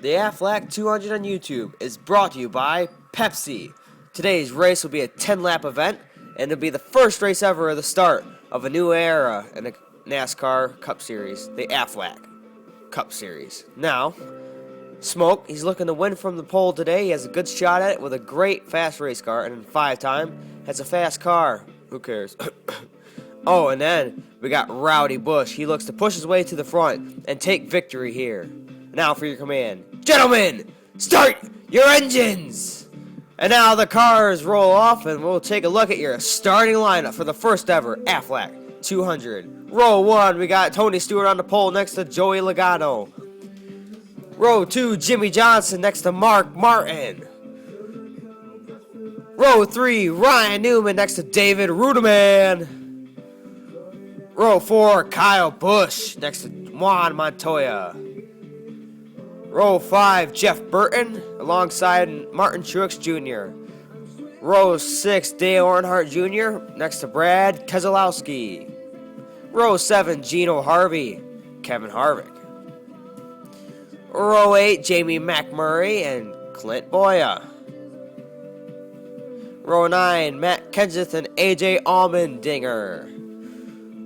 The Aflac 200 on YouTube is brought to you by Pepsi. Today's race will be a 10-lap event, and it'll be the first race ever at the start of a new era in the NASCAR Cup Series, the Aflac Cup Series. Now, Smoke, he's looking to win from the pole today. He has a good shot at it with a great fast race car, and in 5-time, that's a fast car. Who cares? Oh, and then we got Rowdy Bush. He looks to push his way to the front and take victory here. Now for your command. Gentlemen, start your engines! And now the cars roll off, and we'll take a look at your starting lineup for the first ever Aflac 200. Row 1, we got Tony Stewart on the pole next to Joey Logano. Row 2, Jimmie Johnson next to Mark Martin. Row 3, Ryan Newman next to David Ruderman. Row 4, Kyle Busch next to Juan Montoya. Row 5, Jeff Burton alongside Martin Truex Jr. Row 6, Dale Earnhardt Jr. next to Brad Keselowski. Row 7, Gino Harvey, Kevin Harvick. Row 8, Jamie McMurray and Clint Boya. Row 9, Matt Kenseth and AJ Allmendinger.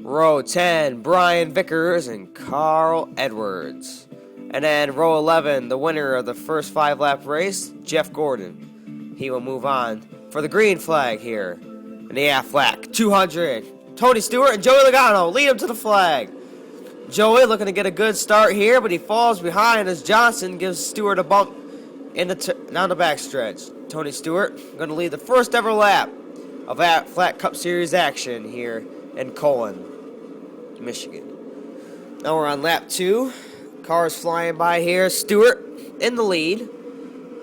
Row 10, Brian Vickers and Carl Edwards. And then row 11, the winner of the first 5-lap race, Jeff Gordon. He will move on for the green flag here in the Aflac 200. Tony Stewart and Joey Logano lead him to the flag. Joey looking to get a good start here, but he falls behind as Johnson gives Stewart a bump in down the backstretch. Tony Stewart going to lead the first ever lap of Aflac Cup Series action here in Colon, Michigan. Now we're on lap 2. Cars flying by here. Stewart in the lead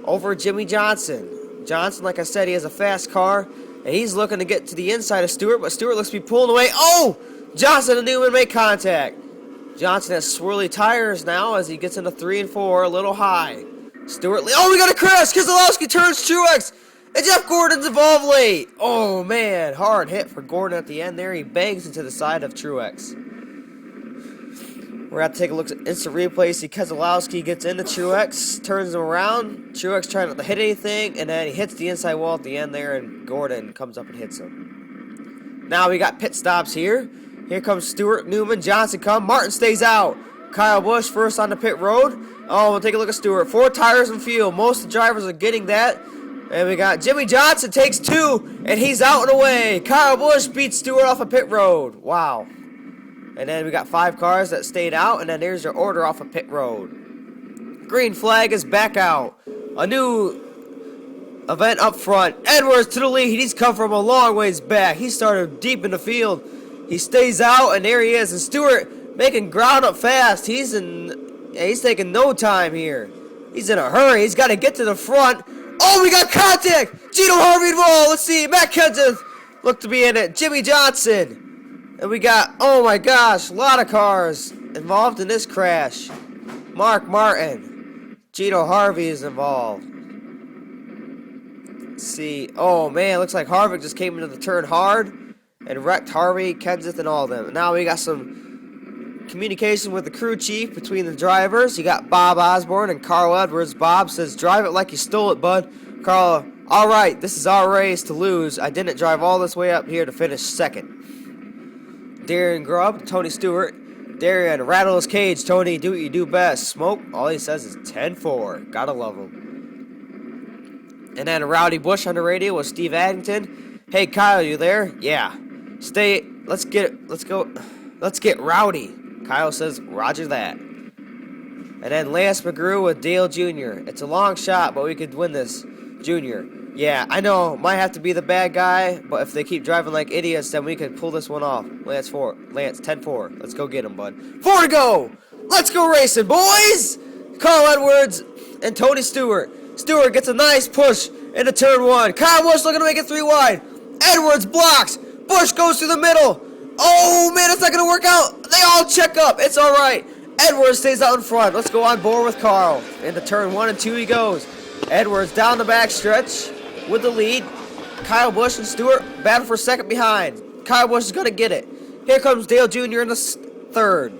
over Jimmie Johnson. Johnson, like I said, he has a fast car, and he's looking to get to the inside of Stewart, but Stewart looks to be pulling away. Oh! Johnson and Newman make contact. Johnson has swirly tires now as he gets into 3 and 4, a little high. Stewart, oh, we got a crash! Keselowski turns Truex, and Jeff Gordon's involved late. Oh, man, hard hit for Gordon at the end there. He bangs into the side of Truex. We're going to take a look at instant replay. See Keselowski gets into Truex, turns him around. Truex trying not to hit anything, and then he hits the inside wall at the end there, and Gordon comes up and hits him. Now we got pit stops here. Here comes Stewart, Newman, Johnson come. Martin stays out. Kyle Busch first on the pit road. Oh, we'll take a look at Stewart. 4 tires and fuel. Most of the drivers are getting that. And we got Jimmie Johnson takes 2, and he's out and away. Kyle Busch beats Stewart off a pit road. Wow. And then we got 5 cars that stayed out, and then there's your order off of pit road. Green flag is back out. A new event up front. Edwards to the lead. He's come from a long ways back. He started deep in the field. He stays out, and there he is. And Stewart making ground up fast. He's taking no time here. He's in a hurry. He's got to get to the front. Oh, we got contact. Gino Harvey involved. Let's see. Matt Kenseth looked to be in it. Jimmie Johnson. And we got, oh my gosh, a lot of cars involved in this crash. Mark Martin. Gino Harvey is involved. Let's see. Oh man, looks like Harvick just came into the turn hard and wrecked Harvey, Kenseth, and all of them. Now we got some communication with the crew chief between the drivers. You got Bob Osborne and Carl Edwards. Bob says, drive it like you stole it, bud. Carl, all right, this is our race to lose. I didn't drive all this way up here to finish second. Darian Grubb, Tony Stewart. Darian, rattle his cage. Tony, do what you do best. Smoke, all he says is 10-4. Gotta love him. And then Rowdy Bush on the radio with Steve Addington. Hey, Kyle, you there? Yeah. Let's get rowdy. Kyle says, roger that. And then Lance McGrew with Dale Jr. It's a long shot, but we could win this. Jr. Yeah, I know, might have to be the bad guy, but if they keep driving like idiots, then we could pull this one off. Lance 10-4. Let's go get him, bud. 4 to go! Let's go racing, boys! Carl Edwards and Tony Stewart. Stewart gets a nice push into turn 1. Kyle Busch looking to make it 3 wide. Edwards blocks. Busch goes through the middle. Oh, man, it's not going to work out. They all check up. It's all right. Edwards stays out in front. Let's go on board with Carl. Into turn 1 and 2 he goes. Edwards down the backstretch with the lead. Kyle Busch and Stewart battle for second behind. Kyle Busch is going to get it. Here comes Dale Jr. in the third.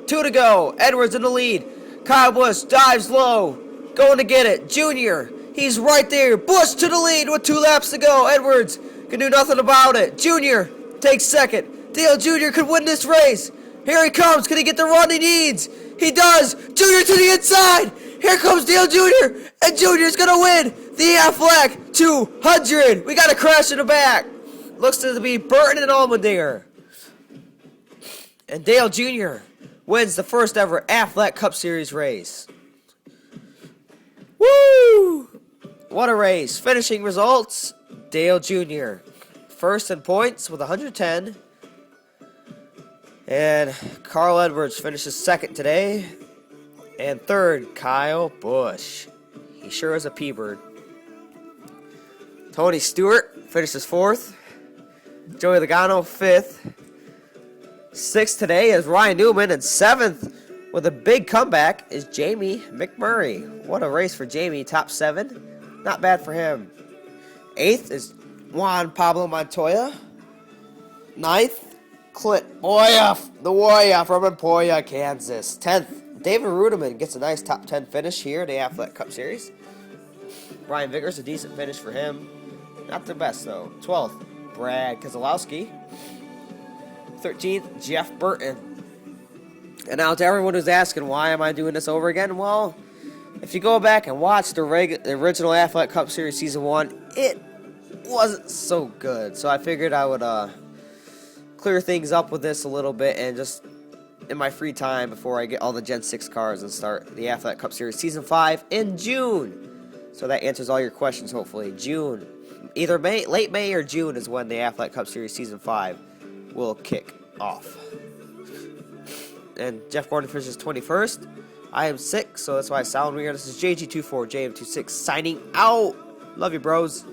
2 to go. Edwards in the lead. Kyle Busch dives low. Going to get it. Junior. He's right there. Busch to the lead with 2 laps to go. Edwards can do nothing about it. Junior takes second. Dale Jr. could win this race. Here he comes. Can he get the run he needs? He does. Junior to the inside. Here comes Dale Jr. And Junior's going to win the Aflac 200. We got a crash in the back. Looks to be Burton and Allmendinger. And Dale Jr. wins the first ever Aflac Cup Series race. Woo! What a race. Finishing results, Dale Jr. first in points with 110. And Carl Edwards finishes second today. And third, Kyle Busch. He sure is a P-Bird. Tony Stewart finishes fourth. Joey Logano fifth. Sixth today is Ryan Newman. And seventh with a big comeback is Jamie McMurray. What a race for Jamie. Top 7. Not bad for him. Eighth is Juan Pablo Montoya. Ninth, Clint Boya, the Warrior from Emporia, Kansas. 10th, David Rudiman gets a nice top 10 finish here in the Aflac Cup Series. Ryan Vickers, a decent finish for him. Not the best, though. 12th, Brad Keselowski. 13th, Jeff Burton. And now to everyone who's asking, why am I doing this over again? Well, if you go back and watch the original Aflac Cup Series Season 1, it wasn't so good. So I figured I would clear things up with this a little bit and just in my free time before I get all the Gen 6 cars and start the Aflac Cup Series Season 5 in June. So that answers all your questions, hopefully. June. Either late May or June is when the Aflac Cup Series Season 5 will kick off. And Jeff Gordon finishes 21st. I am sick, so that's why I sound weird. This is JG24JM26 signing out. Love you, bros.